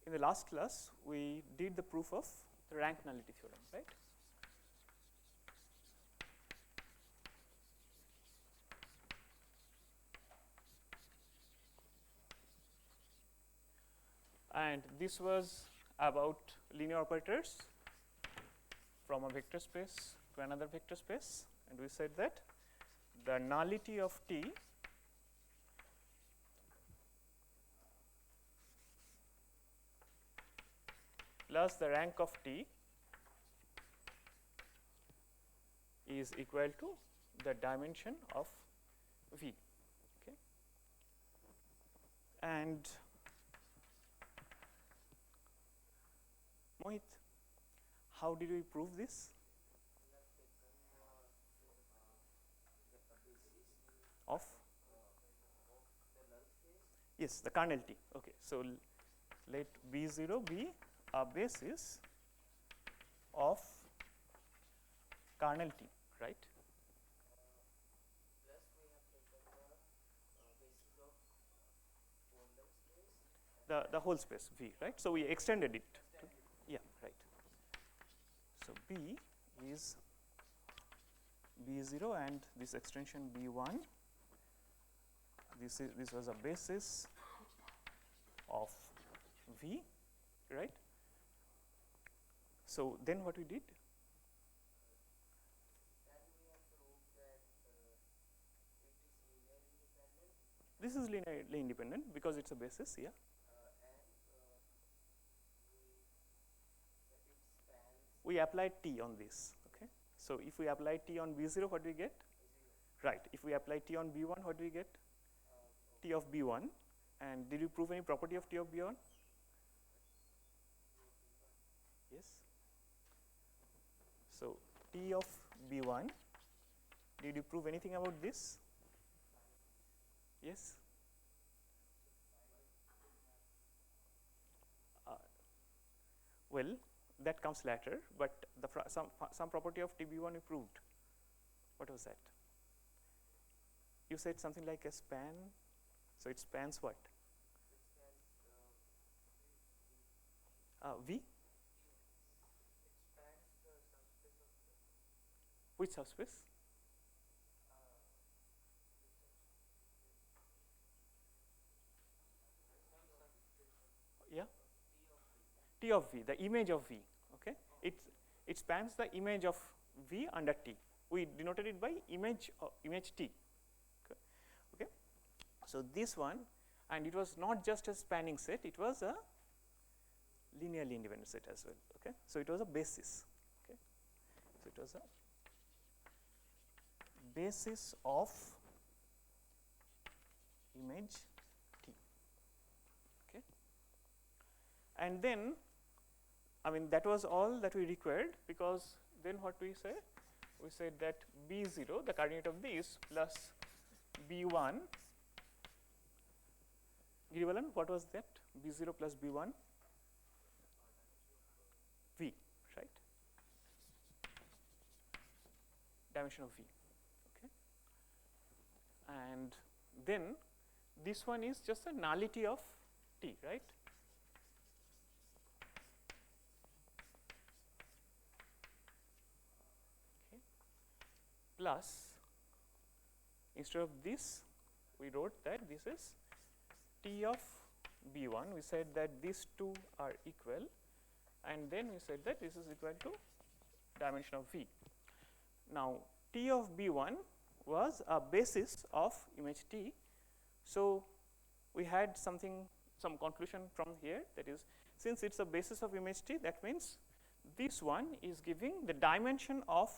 in the last class we did the proof of the rank nullity theorem, right? And this was about linear operators from a vector space to another vector space, and we said that the nullity of T plus the rank of T is equal to the dimension of V. Okay. And Mohit, how did we prove this? Of? Yes, the kernel T. Okay, so let B0 be a basis of kernel T, right? Plus we have taken the basis of Golden space. The whole space V, right? So we extended it. Yeah, right. So B is B0 and this extension B1. This was a basis of V, right? So then what we did? Then we have proved that it is linearly independent. This is linearly independent because it's a basis, yeah. And it spans. We applied T on this, okay. So if we apply T on B0, what do we get? 0. Right. If we apply T on B1, what do we get? T of B1. And did you prove any property of T of B1? Yes. So T of B1, did you prove anything about this? Yes. Well, that comes later, but some property of TB1 you proved. What was that? You said something like a span. So it spans what? It spans V. it spans the subspace of Which subspace? Yeah. T of V, the image of V. Okay. It spans the image of V under T. We denoted it by image T. Okay. So this one, and it was not just a spanning set, it was a linearly independent set as well. Okay. So it was a basis. Okay. So it was a basis of image T. Okay. And then, I mean, that was all that we required, because then what we say? We said that B0, the coordinate of this, plus B1, Giribalan, what was that? B0 plus B1? V, right? Dimension of V. Okay. And then this one is just a nullity of T, right? Okay. Plus, instead of this, we wrote that this is T of B1. We said that these two are equal, and then we said that this is equal to dimension of V. Now, T of B1 was a basis of image T. So we had some conclusion from here, that is, since it's a basis of image T, that means this one is giving the dimension of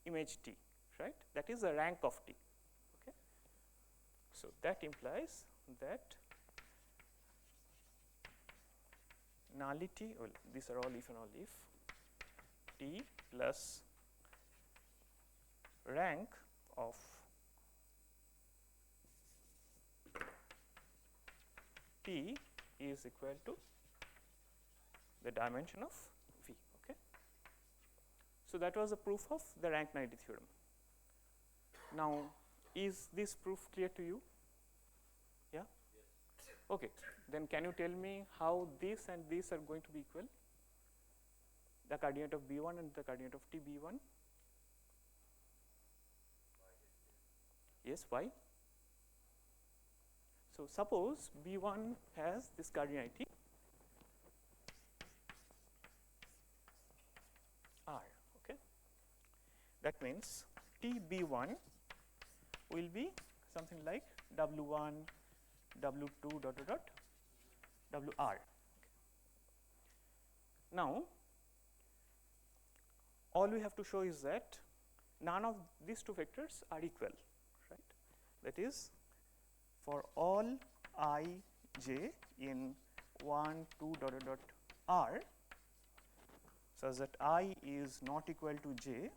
image T, right? That is the rank of T. Okay. So that implies that nullity, well, these are all if and all if, T plus rank of T is equal to the dimension of V. Okay. So that was the proof of the rank nullity theorem. Now, is this proof clear to you? Yeah? Yes. Okay, then can you tell me how this and this are going to be equal? The coordinate of B1 and the coordinate of TB1? Yes, why? So suppose B1 has this coordinate R, okay? That means TB1 will be something like W1, W2 dot dot dot WR. Now, all we have to show is that none of these two vectors are equal, right? That is, for all ij in 1, 2 dot dot dot R, such that I is not equal to j,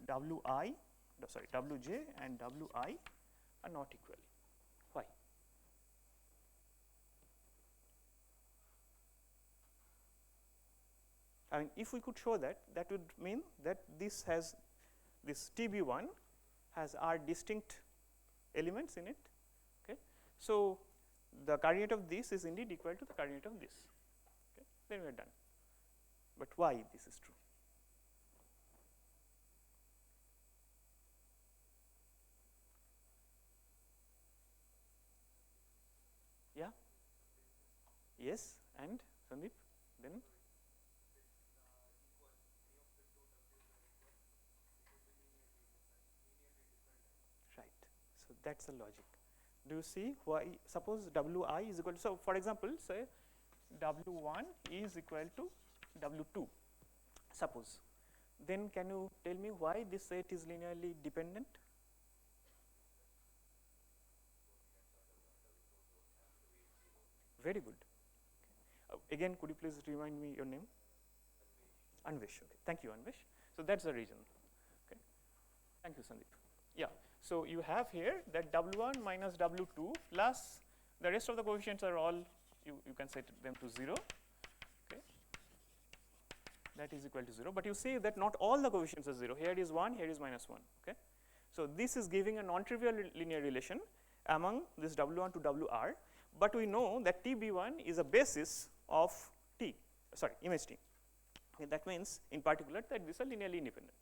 Wj and Wi are not equal. Why? I mean, if we could show that, that would mean that this TB1 has R distinct elements in it. Okay, so the coordinate of this is indeed equal to the coordinate of this. Okay, then we are done. But why this is true? Yeah. Yes, and Sandeep, then. Right. So that's the logic. Do you see why? Suppose Wi is equal to, so for example, say W1 is equal to W2. Suppose. Then can you tell me why this set is linearly dependent? Very good. Again, could you please remind me your name? Anvesh. Okay. Thank you, Anvesh. So that's the reason. Okay. Thank you, Sandeep. Yeah. So you have here that W1 minus W2 plus the rest of the coefficients are all, you can set them to 0. Okay. That is equal to 0. But you see that not all the coefficients are 0. Here is 1, here is minus 1. Okay. So this is giving a non-trivial linear relation among this W1 to WR. But we know that TB1 is a basis of image T. Okay, that means in particular that these are linearly independent.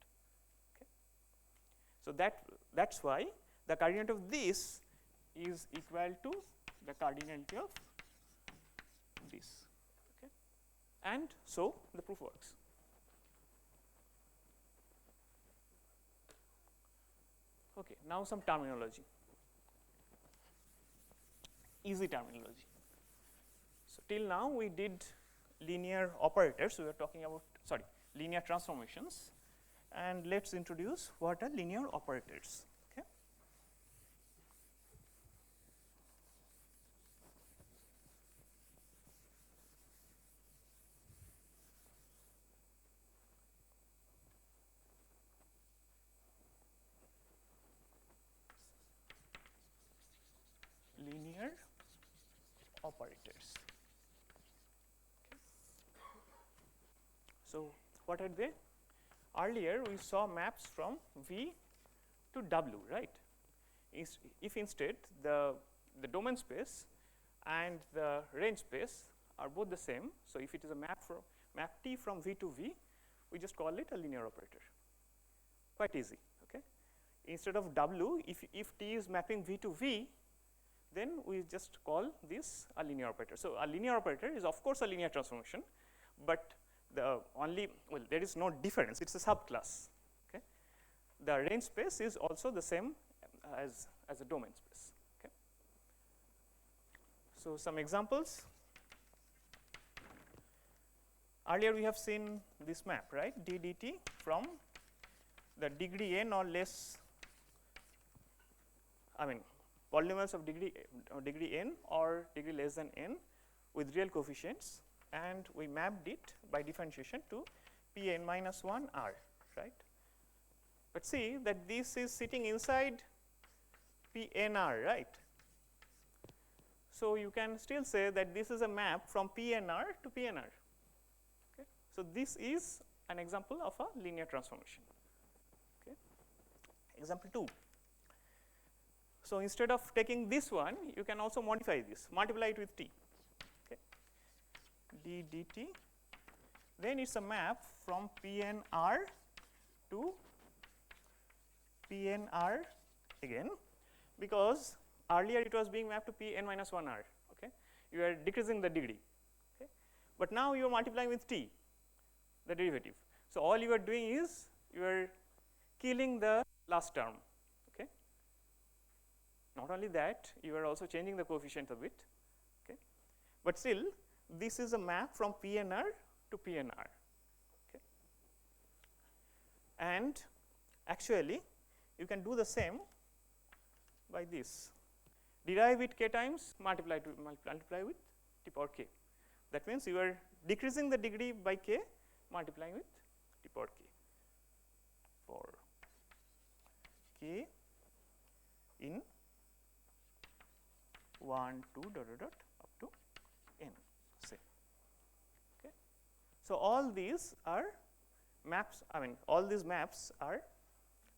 Okay. So that's why the coordinate of this is equal to the coordinate of this. Okay. And so the proof works. Okay, now some terminology. Easy terminology. So till now we did linear operators, we were talking about, linear transformations, and let's introduce what are linear operators. Okay. Linear operators. Okay. So what are they? Earlier we saw maps from V to W, right? If instead the domain space and the range space are both the same, so if it is a map T from V to V, we just call it a linear operator. Quite easy. Okay. Instead of W, if T is mapping V to V, then we just call this a linear operator. So a linear operator is of course a linear transformation, but there is no difference, it's a subclass. Okay. The range space is also the same as a domain space. Okay. So some examples. Earlier we have seen this map, right? d dt from the degree n or less, polynomials of degree n or degree less than n with real coefficients, and we mapped it by differentiation to Pn minus 1 R, right? But see that this is sitting inside PNR, right? So you can still say that this is a map from PNR to PNR. Okay. So this is an example of a linear transformation. Okay. Example 2. So instead of taking this one, you can also modify this, multiply it with t. Okay, d dt. Then it's a map from Pn_r to Pn_r again, because earlier it was being mapped to Pn-1r. Okay, you are decreasing the degree. Okay, but now you are multiplying with t, the derivative. So all you are doing is you are killing the last term. Okay, not only that, you are also changing the coefficient a bit. Okay, but still this is a map from Pn_r to Pn_r. Okay, and actually you can do the same by this. Derive it k times, multiply with t power k. That means you are decreasing the degree by k, multiplying with t power k for k in 1, 2, dot, dot, dot, up to n, say. Okay. So all these are maps, I mean all these maps are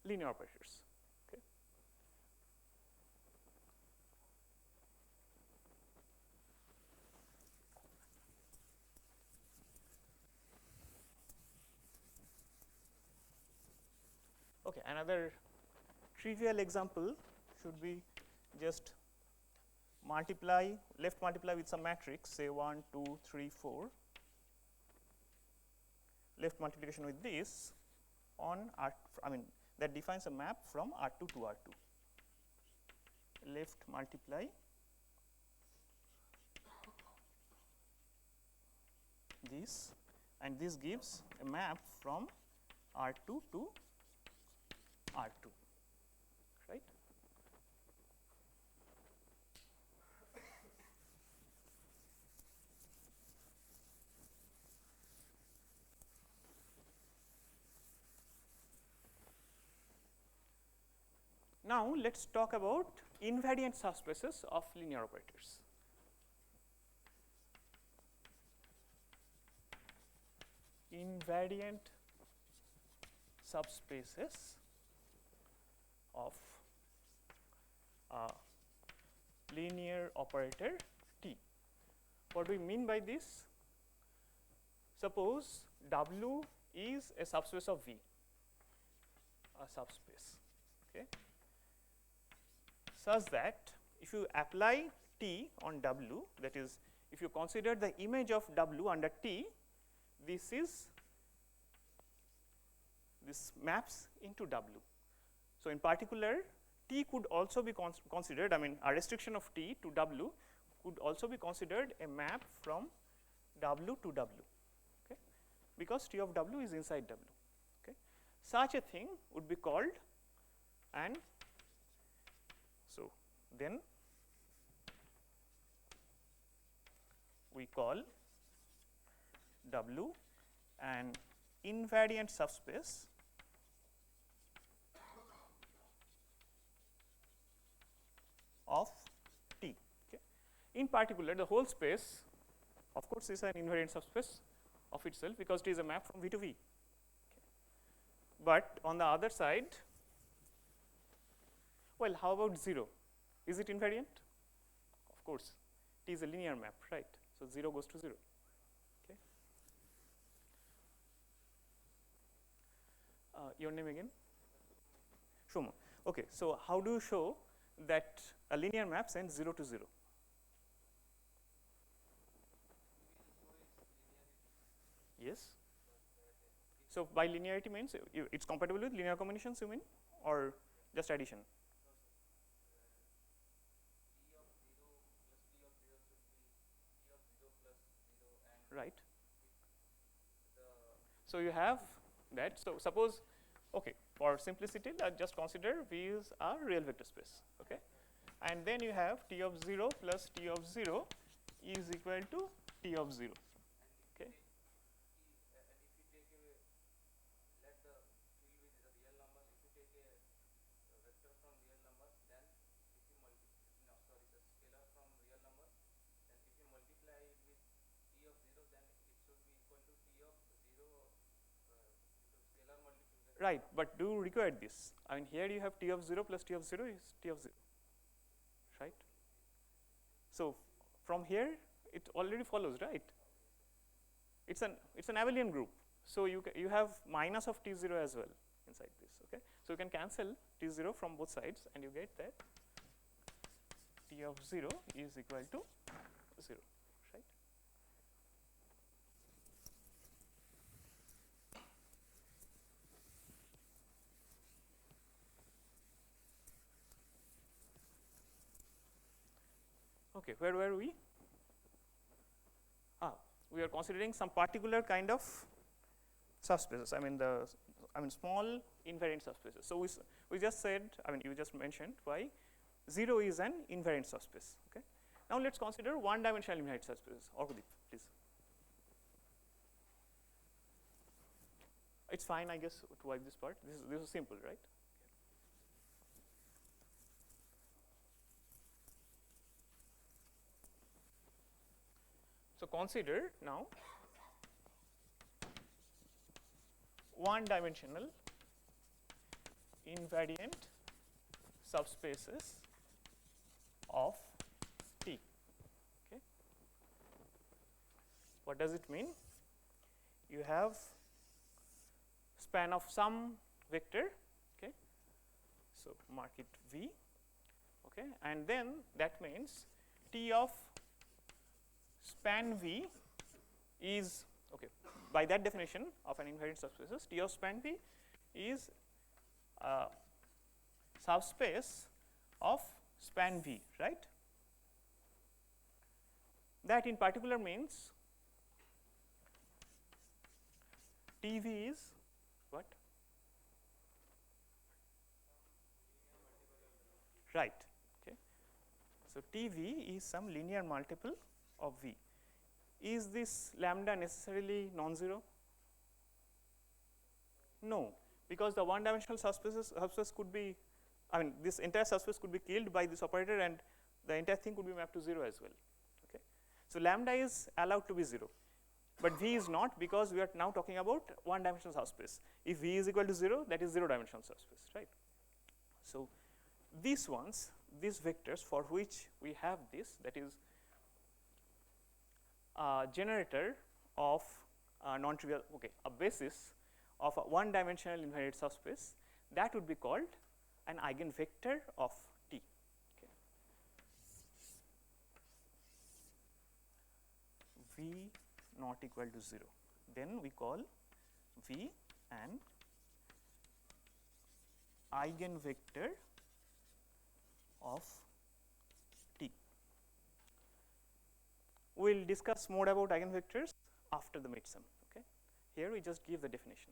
linear operators. Okay. Okay, another trivial example should be just multiply, left multiply with some matrix, say 1, 2, 3, 4, left multiplication with this on R, I mean that defines a map from R2 to R2. Left multiply this, and this gives a map from R2 to R2, right? Now let's talk about invariant subspaces of linear operators. Invariant subspaces of a linear operator T. What do we mean by this? Suppose W is a subspace of V, a subspace, okay, such that if you apply T on W, that is, if you consider the image of W under T, this maps into W. So in particular, T could also be considered, I mean a restriction of T to W could also be considered a map from W to W, okay, because T of W is inside W. Okay. Such a thing would be called, and so then we call W an invariant subspace of T. Okay. In particular, the whole space, of course, is an invariant subspace of itself because it is a map from V to V. Okay. But on the other side, well, how about 0? Is it invariant? Of course, T is a linear map, right? So 0 goes to 0. Okay. Your name again? Shoma. Okay, so how do you show that a linear map sends 0 to 0? Yes. So by linearity means it's compatible with linear combinations, you mean, or just addition? Right. So you have that. So suppose, okay, for simplicity, just consider V is a real vector space. Okay, and then you have T of 0 plus T of 0 is equal to T of 0. Okay. Right, but do you require this? I mean, here you have T of 0 plus T of 0 is T of 0. So from here it already follows, right? It's an abelian group. So you have minus of T0 as well inside this. Okay, so you can cancel T0 from both sides, and you get that T of 0 is equal to 0, right? Okay, where were we? We are considering some particular kind of subspaces. I mean small invariant subspaces. So we just said, you just mentioned why 0 is an invariant subspace. Okay. Now let's consider one-dimensional invariant subspaces. Orkudip, please. It's fine, I guess, to wipe this part. This is simple, right? So consider now one-dimensional invariant subspaces of T. Okay. What does it mean? You have span of some vector. Okay. So mark it V. Okay, and then that means T of span V is, okay, by that definition of an invariant subspaces, T of span V is a subspace of span V, right? That in particular means TV is what? Right. Okay. So TV is some linear multiple of V. Is this lambda necessarily non-zero? No, because the one-dimensional subspace could be, this entire subspace could be killed by this operator, and the entire thing could be mapped to 0 as well. Okay. So lambda is allowed to be 0, but V is not, because we are now talking about one-dimensional subspace. If V is equal to 0, that is zero-dimensional subspace, right? So these ones, these vectors for which we have this, that is a generator of non-trivial, okay, a basis of a one-dimensional invariant subspace, that would be called an eigenvector of T. Okay. V not equal to 0. Then we call V an eigenvector of T. We will discuss more about eigenvectors after the midsum. Okay. Here we just give the definition.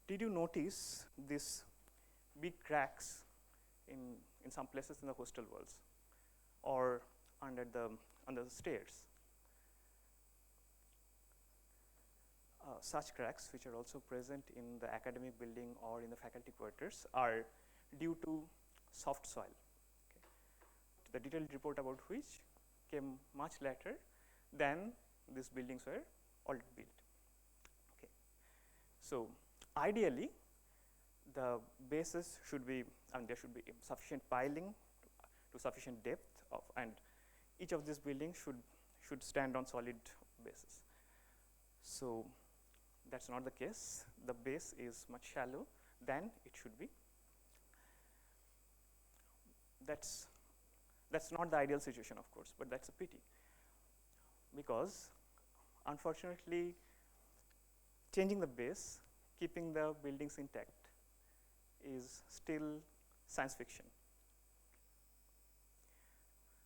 Did you notice these big cracks in some places in the hostel walls or under the stairs? Such cracks, which are also present in the academic building or in the faculty quarters, are due to soft soil. Okay. The detailed report about which came much later than these buildings were already built. Okay. So ideally, the bases should be, there should be sufficient piling to sufficient depth of, and each of these buildings should stand on solid bases. So that's not the case. The base is much shallow than it should be. That's not the ideal situation, of course, but that's a pity, because unfortunately changing the base, keeping the buildings intact, is still science fiction.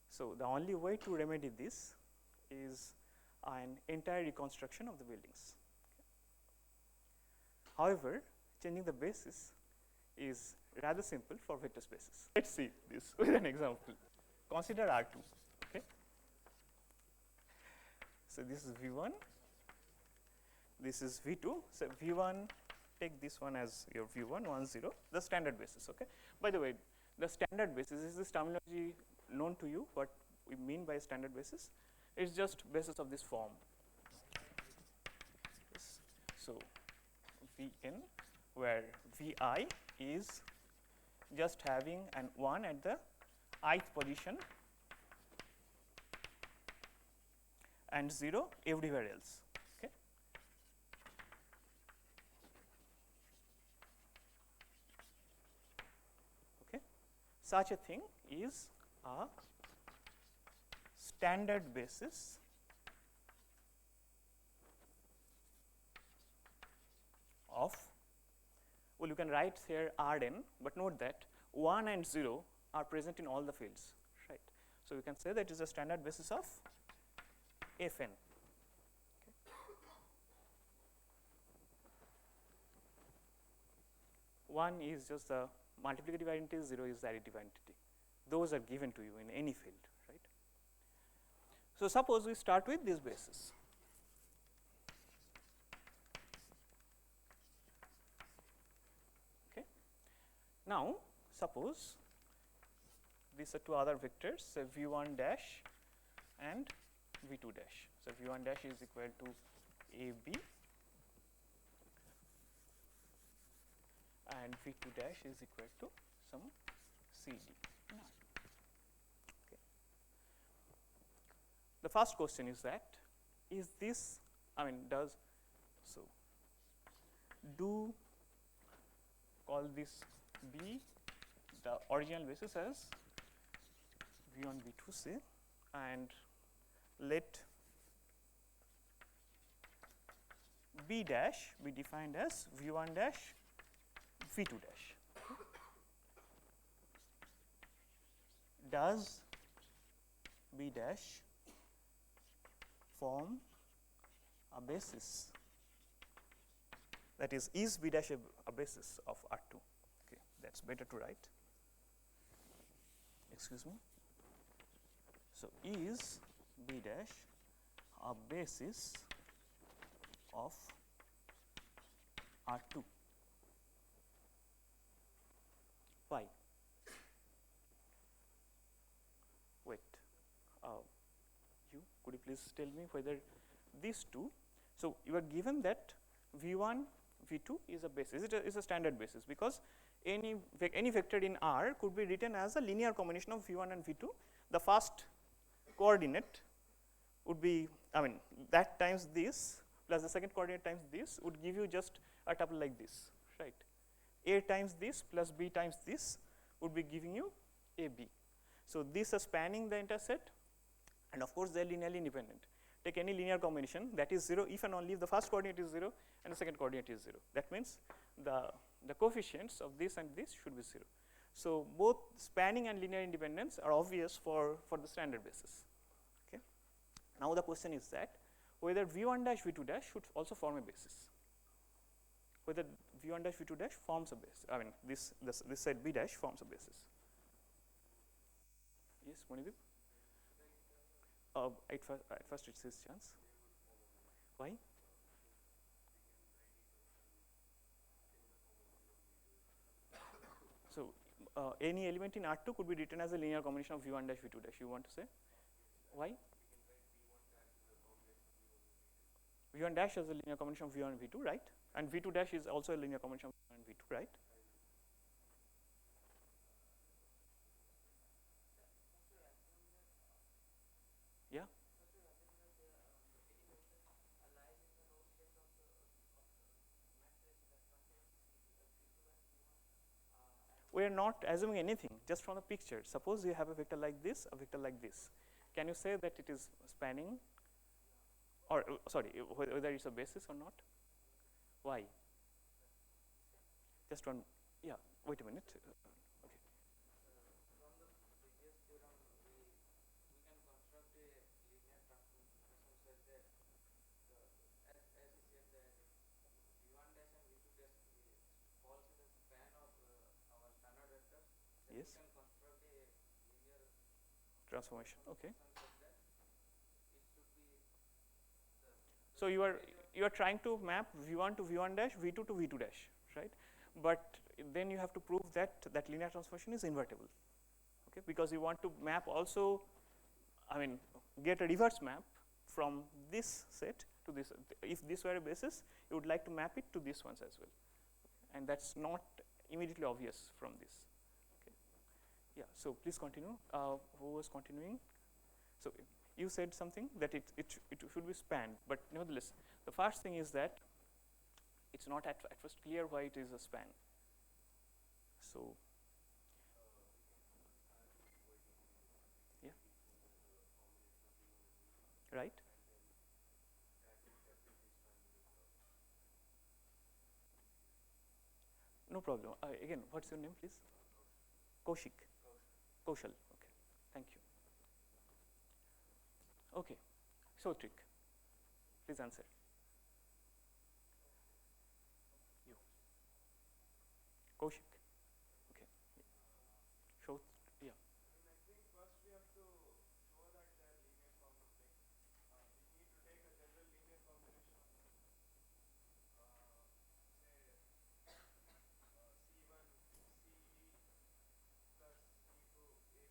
So the only way to remedy this is an entire reconstruction of the buildings. However, changing the basis is rather simple for vector spaces. Let's see this with an example. Consider R2. Okay. So this is V1. This is V2. So V1, take this one as your V1, 1, 0, the standard basis. Okay. By the way, the standard basis is this terminology known to you. What we mean by standard basis? It's just basis of this form. Yes. So Vn, where Vi is just having an 1 at the ith position and 0 everywhere else. Okay. Okay. Such a thing is a standard basis of, well, you can write here Rn, but note that 1 and 0 are present in all the fields, right? So you can say that it is a standard basis of Fn. Okay. One is just the multiplicative identity, 0 is the additive identity. Those are given to you in any field, right? So suppose we start with this basis. Okay. Now suppose these are two other vectors, so v1 dash and v2 dash. So v1 dash is equal to ab and v2 dash is equal to some cd. Okay. The first question is that, is this, I mean, does, so do call this B the original basis as v1, v2 say, and let B dash be defined as v1 dash, v2 dash. Does B dash form a basis? That is B dash a basis of R2? Okay, that's better to write. Excuse me. So is B dash a basis of R2? Why? Wait, you could you please tell me whether these two, so you are given that v1, v2 is a basis, it is a standard basis, because any vector in R could be written as a linear combination of v1 and v2. The first coordinate would be, I mean, that times this plus the second coordinate times this would give you just a tuple like this, right? A times this plus B times this would be giving you AB. So these are spanning the interset, and of course they are linearly independent. Take any linear combination that is 0 if and only if the first coordinate is 0 and the second coordinate is 0. That means the coefficients of this and this should be 0. So both spanning and linear independence are obvious for the standard basis. Okay. Now the question is that whether v1 dash v2 dash should also form a basis. Whether v1 dash v2 dash forms a basis. I mean this set B dash forms a basis. Yes, Monideep? At first it says chance. Why? So any element in R2 could be written as a linear combination of v1 dash v2 dash. You want to say? Why? v1 dash is a linear combination of v1 and v2, right? And v2 dash is also a linear combination of v1 and v2, right? Yeah. We are not assuming anything, just from the picture. Suppose you have a vector like this, a vector like this. Can you say that it is spanning, or sorry, whether it's a basis or not? Why? Just one. Yeah. Wait a minute. Okay. Yes. we can construct a linear Transformation. Okay. such that it should be the So you are trying to map v1 to v1 dash, v2 to v2 dash, right? But then you have to prove that that linear transformation is invertible, okay? Because you want to map also, I mean, get a reverse map from this set to this. If this were a basis, you would like to map it to this ones as well, and that's not immediately obvious from this. Okay. Yeah. So please continue. Who was continuing? So you said something that it should be spanned, but nevertheless, the first thing is that it's not at first clear why it is a span. So yeah, right. No problem. Again, what's your name, please? Kaushik. Kaushal. Okay. Thank you. Okay. So trick. Please answer. You. Kaushik. Okay. So yeah. I think first we have to show that they are linear we need to take a general linear combination of say C1 CE plus C2 AB.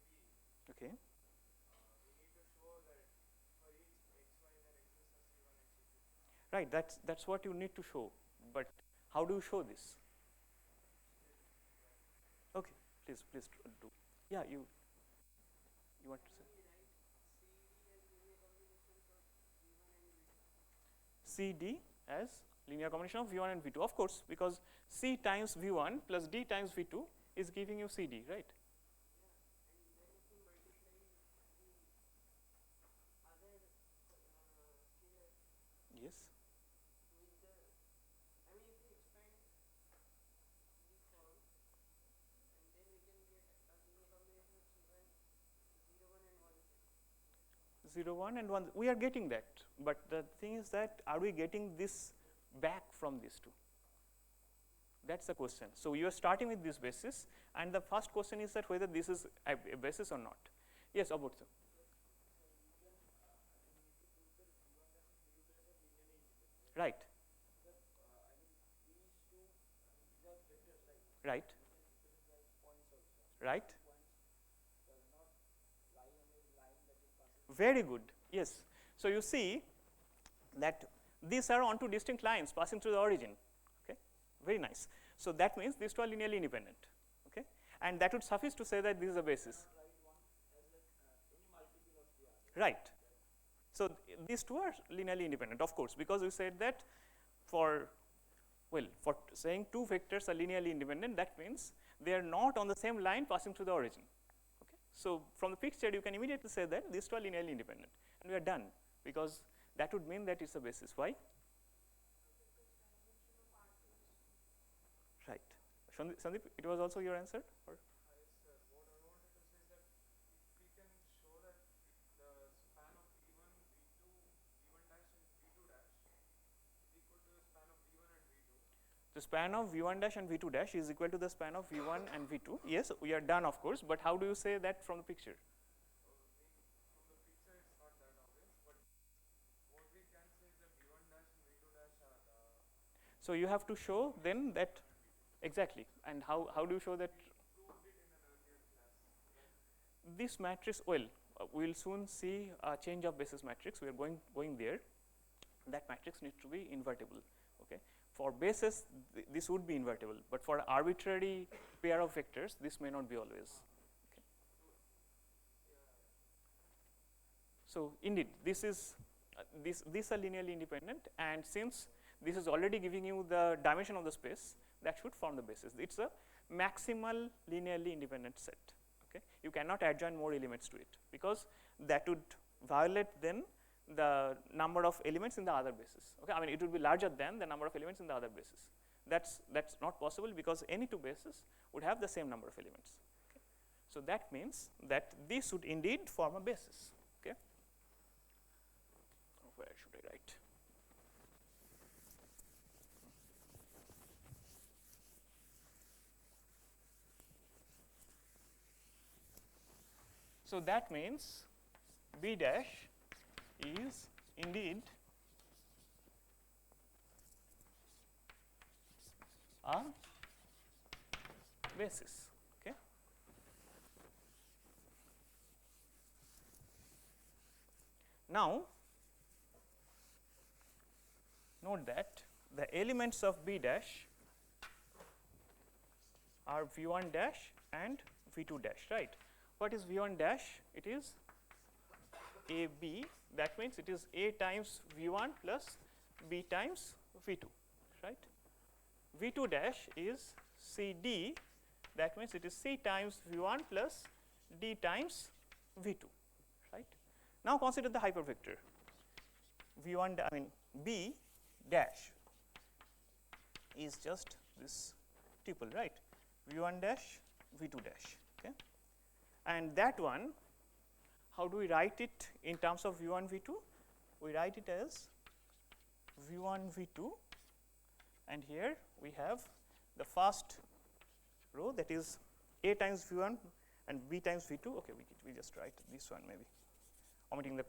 Okay. We need to show that for each xy there exists a C1 and C2. Right. That's what you need to show. But how do you show this? Okay. Please do. Yeah. You want to say? CD as linear combination of V1 and V2. Of course, because C times V1 plus D times V2 is giving you CD, right? Yes. Zero, 1 and 1. We are getting that. But the thing is that are we getting this back from these two? That's the question. So you are starting with this basis, and the first question is that whether this is a basis or not. Yes, Aburtha. Right. Right. Right. Very good. Yes. So you see that these are on two distinct lines passing through the origin. Okay. Very nice. So that means these two are linearly independent. Okay. And that would suffice to say that this is a basis. Right. So these two are linearly independent, of course, because we said that for saying two vectors are linearly independent, that means they are not on the same line passing through the origin. Okay. So from the picture, you can immediately say that these two are linearly independent, and we are done, because that would mean that it's a basis. Why? Right. Sandeep, it was also your answer? Or? Yes, sir. What I wanted to say is that if we can show that the span of V1, V2, V1 dash and V2 dash is equal to the span of V1 and V2. The span of V1 dash and V2 dash is equal to the span of V1 and V2. Yes, we are done, of course, but how do you say that from the picture? From the picture it's not that obvious, but what we can say is that V1 dash and V2 dash are So you have to show then that exactly. And how do you show that? we proved it in an earlier class. This matrix, well, we will soon see a change of basis matrix. We are going there. That matrix needs to be invertible. Okay. For basis, this would be invertible, but for arbitrary pair of vectors, this may not be always. Okay. So indeed, this is these are linearly independent, and since this is already giving you the dimension of the space, that should form the basis. It's a maximal linearly independent set. Okay. You cannot adjoin more elements to it, because that would violate then the number of elements in the other basis. Okay, I mean it would be larger than the number of elements in the other basis. That's not possible, because any two bases would have the same number of elements. Okay. So that means that this would indeed form a basis. Okay. Where should I write? So that means B dash is indeed a basis. Okay. Now note that the elements of B dash are V1 dash and V2 dash, right? What is V1 dash? It is AB, that means it is A times V1 plus B times V2, right? V2 dash is CD, that means it is C times V1 plus D times V2, right? Now consider the hypervector V1, I mean B dash is just this tuple, right? V1 dash, V2 dash, okay? And that one, how do we write it in terms of V1, V2? We write it as V1, V2, and here we have the first row, that is A times V1 and B times V2. Okay, we just write this one, maybe omitting the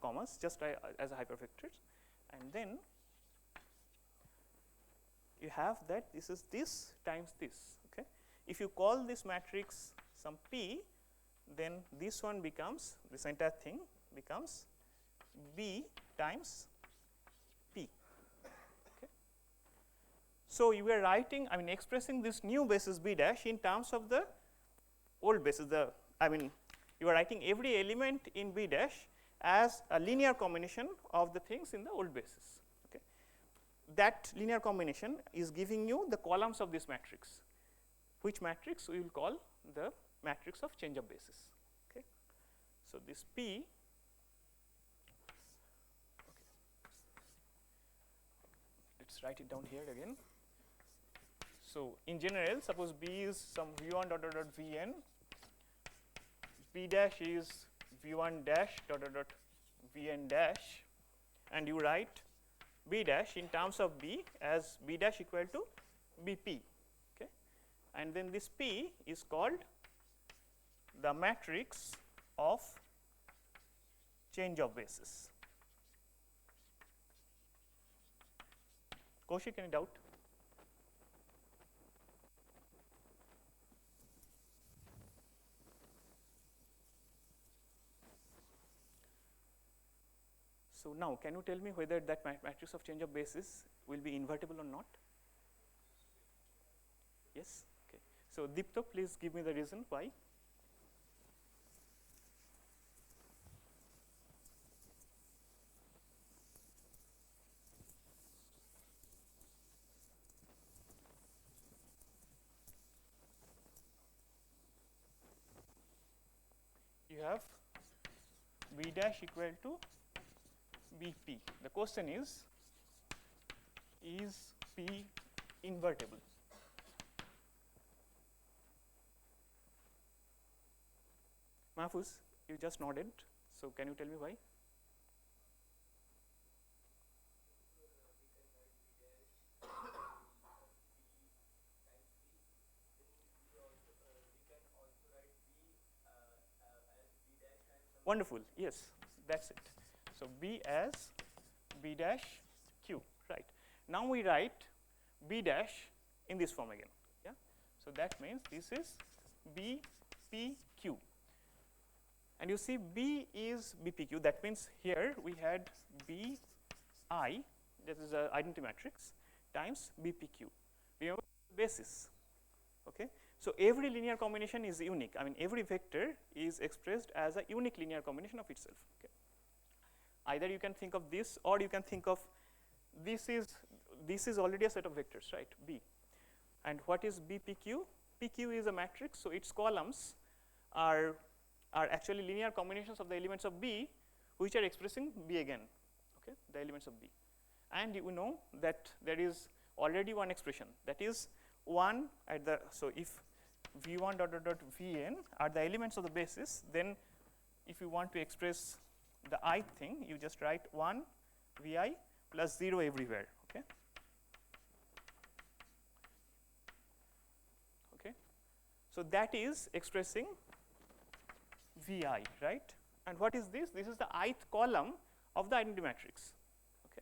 commas, just as a hypervector, and then you have that this is this times this. Okay, if you call this matrix some P, then this one becomes, this entire thing becomes B times P. Okay. So you are writing, I mean expressing this new basis B dash in terms of the old basis. You are writing every element in B dash as a linear combination of the things in the old basis. Okay. That linear combination is giving you the columns of this matrix, which matrix we will call the matrix of change of basis. Okay. So this P, okay. Let's write it down here again. So in general, suppose B is some V1 dot dot dot Vn, B dash is V1 dash dot dot dot Vn dash, and you write B dash in terms of B as B dash equal to Bp. Okay. And then this P is called the matrix of change of basis. Kaushik, any doubt? So now, can you tell me whether that matrix of change of basis will be invertible or not? Yes? Okay. So Deepto, please give me the reason why. You have B dash equal to Bp. The question is P invertible? Mahfuz, you just nodded. So can you tell me why? Wonderful. Yes, that's it. So B as B dash Q, right? Now we write B dash in this form again. Yeah. So that means this is B P Q. And you see B is BPQ. That means here we had BI, that is an identity matrix, times BPQ. Remember basis. Okay. So every linear combination is unique. I mean every vector is expressed as a unique linear combination of itself. Okay. Either you can think of this, or you can think of this is already a set of vectors, right? B. And what is BPQ? PQ is a matrix, so its columns are actually linear combinations of the elements of B, which are expressing B again, okay, the elements of B. And you know that there is already one expression, that is 1 at the, so if V1 dot dot dot Vn are the elements of the basis, then if you want to express the ith thing, you just write 1 Vi plus 0 everywhere, okay. Okay. So that is expressing Vi, right? And what is this? This is the ith column of the identity matrix. Okay.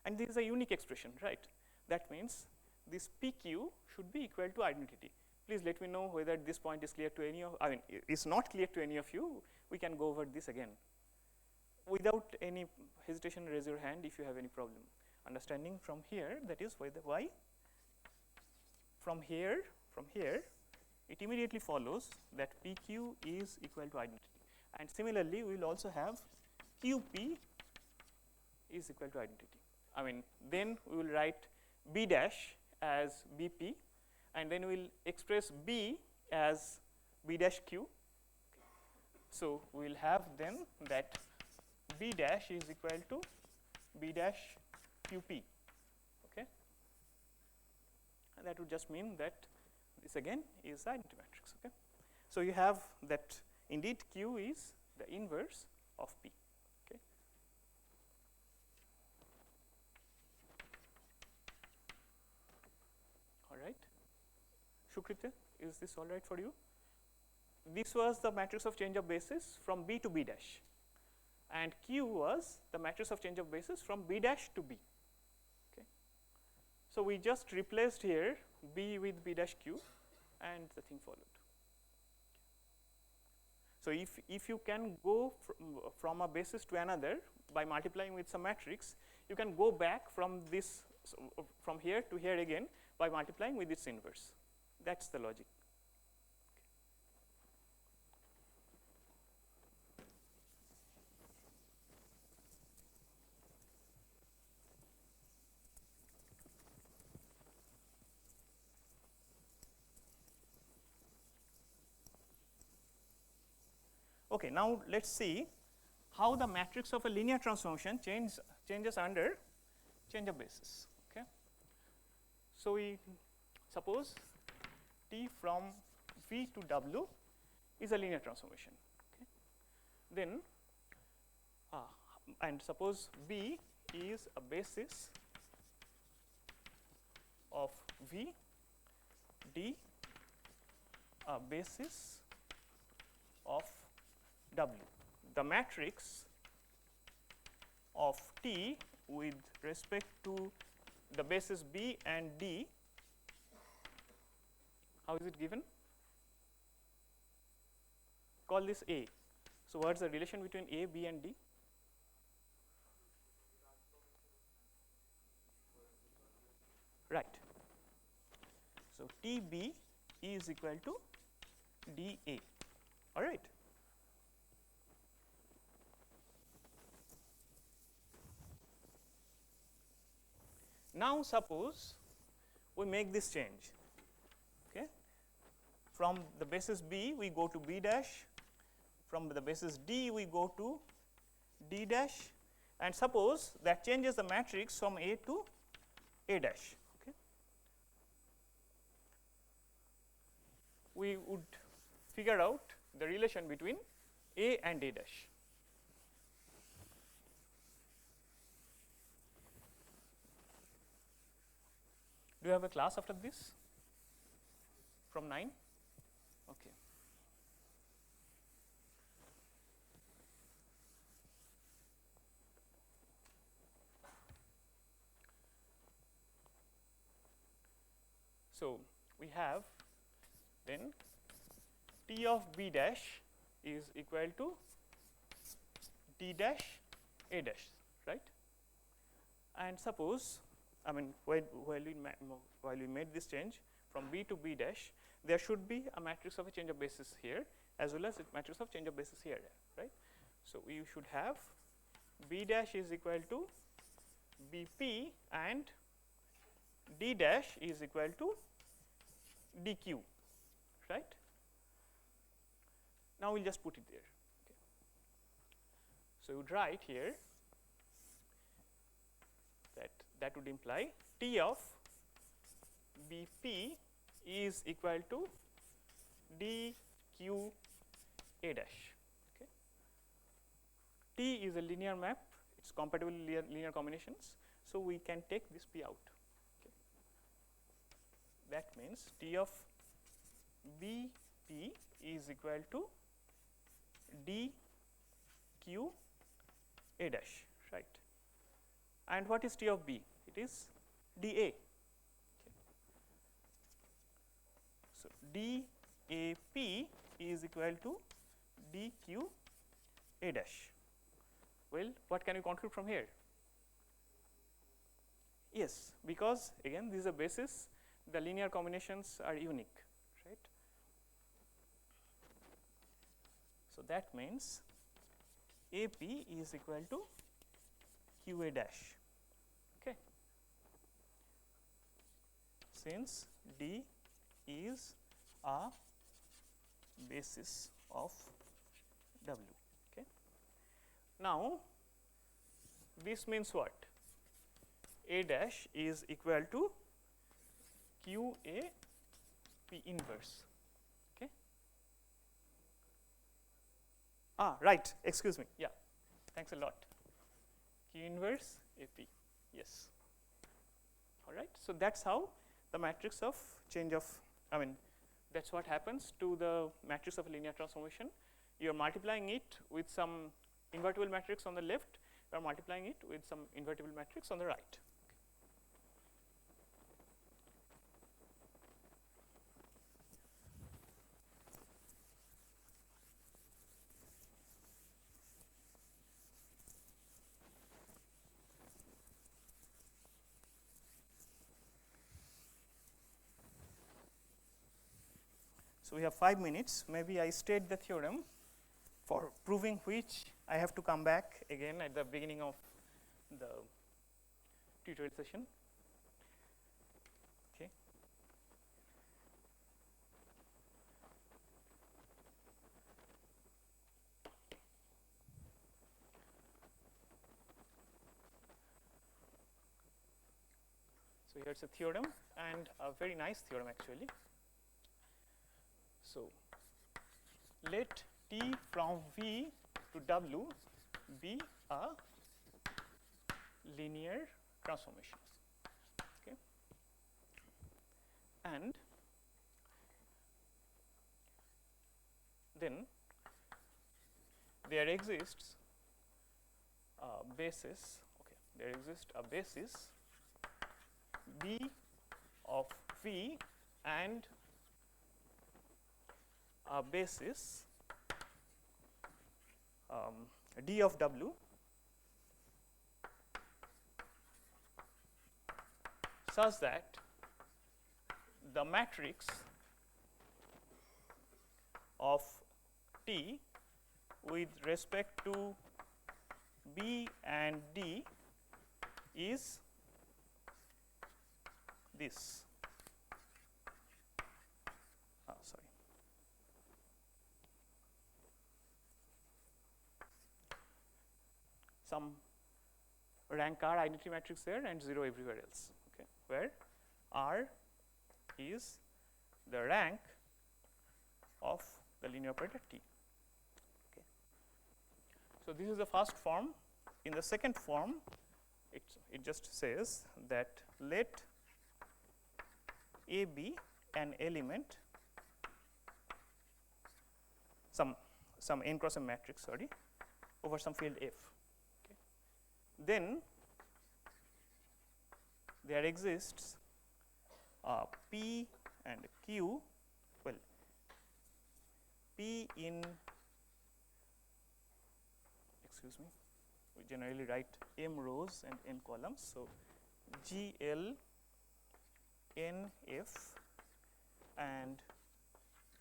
And this is a unique expression, right? That means this PQ should be equal to identity. Please let me know whether this point is clear to any of, I mean, it's not clear to any of you. We can go over this again. Without any hesitation, raise your hand if you have any problem. Understanding from here, that is why from here, it immediately follows that PQ is equal to identity. And similarly, we will also have QP is equal to identity. I mean, then we will write B dash as BP, and then we will express B as B dash Q. So we will have then that B dash is equal to B dash QP. Okay, and that would just mean that this again is the identity matrix. Okay, so you have that indeed Q is the inverse of P. Okay. All right, Shukrita, is this all right for you? This was the matrix of change of basis from B to B dash, and Q was the matrix of change of basis from B dash to B. Okay. So we just replaced here B with B dash Q, and the thing followed. So if you can go from a basis to another by multiplying with some matrix, you can go back from this, from here to here again by multiplying with its inverse. That's the logic. Okay, now let's see how the matrix of a linear transformation changes under change of basis. Okay, so we suppose T from V to W is a linear transformation. Okay, then and suppose B is a basis of V, D a basis of W. The matrix of T with respect to the basis B and D, how is it given? Call this A. So what is the relation between A, B and D? Right. So TB is equal to DA. All right. Now suppose we make this change. Okay. From the basis B we go to B dash, from the basis D we go to D dash, and suppose that changes the matrix from A to A dash. Okay. We would figure out the relation between A and A dash. Do you have a class after this from 9? Okay. So we have then T of B dash is equal to D dash A dash, right? And suppose, I mean, while we made this change from B to B dash, there should be a matrix of a change of basis here as well as a matrix of change of basis here, right? So we should have B dash is equal to BP and D dash is equal to DQ, right? Now we'll just put it there. Okay. So you would write here that would imply T of BP is equal to DQ A dash. Okay. T is a linear map, it's compatible linear combinations, so we can take this P out. Okay. That means T of BP is equal to d q a dash, right? And what is T of B? It is dA. Okay. So DAP is equal to dq a dash. Well, what can you conclude from here? Yes, because again this is a basis, the linear combinations are unique, right? So that means AP is equal to QA dash, okay, since D is a basis of W. Okay. Now this means what? A dash is equal to QA P inverse. Okay. Right. Excuse me. Yeah. Thanks a lot. Q inverse AP. Yes. All right. So that's how the matrix of change of, that's what happens to the matrix of a linear transformation. You are multiplying it with some invertible matrix on the left. You are multiplying it with some invertible matrix on the right. So we have 5 minutes. Maybe I state the theorem, for proving which I have to come back again at the beginning of the tutorial session. Okay. So here's a theorem, and a very nice theorem actually. So let T from V to W be a linear transformation. Okay. And then there exists a basis, okay, there exists a basis B of V and a basis D of W such that the matrix of T with respect to B and D is this. Sorry. Some rank R identity matrix there and 0 everywhere else, okay, where R is the rank of the linear operator T. Okay. So this is the first form. In the second form, it just says that let A be an element, some n cross m matrix, sorry, over some field F. Okay. Then there exists P and Q, well, P in, excuse me, we generally write m rows and n columns. So GL NF and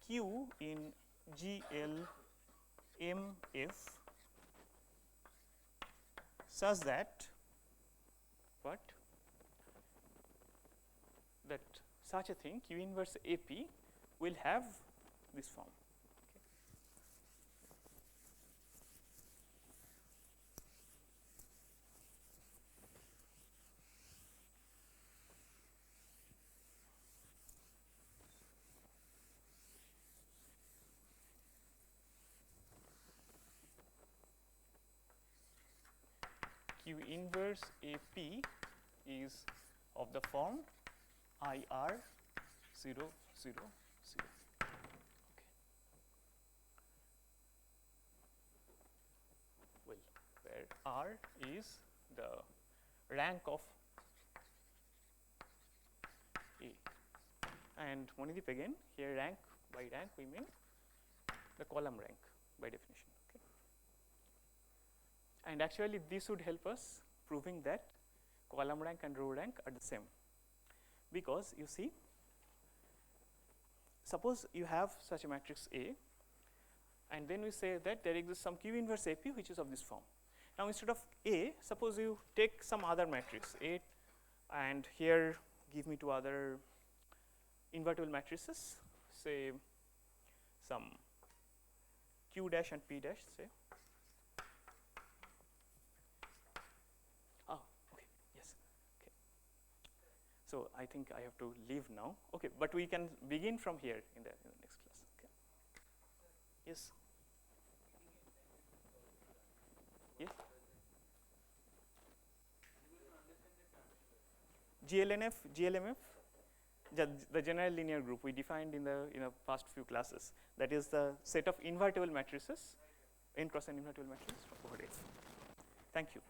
Q in GL MF such that what? That such a thing Q inverse AP will have this form. Q inverse AP is of the form IR 0 0 0. Okay. where R is the rank of A. And Monideep again, here rank by rank we mean the column rank by definition. Okay. And actually this would help us proving that column rank and row rank are the same, because you see, suppose you have such a matrix A, and then we say that there exists some Q inverse AP which is of this form. Now instead of A, suppose you take some other matrix A, and here give me two other invertible matrices, say some Q dash and P dash, say. Oh, okay, yes, okay. So I think I have to leave now. Okay, but we can begin from here in the next class. Okay. Yes. Yes. GLNF, GLMF, the general linear group we defined in the past few classes. That is the set of invertible matrices, n cross n invertible matrices over F. Thank you.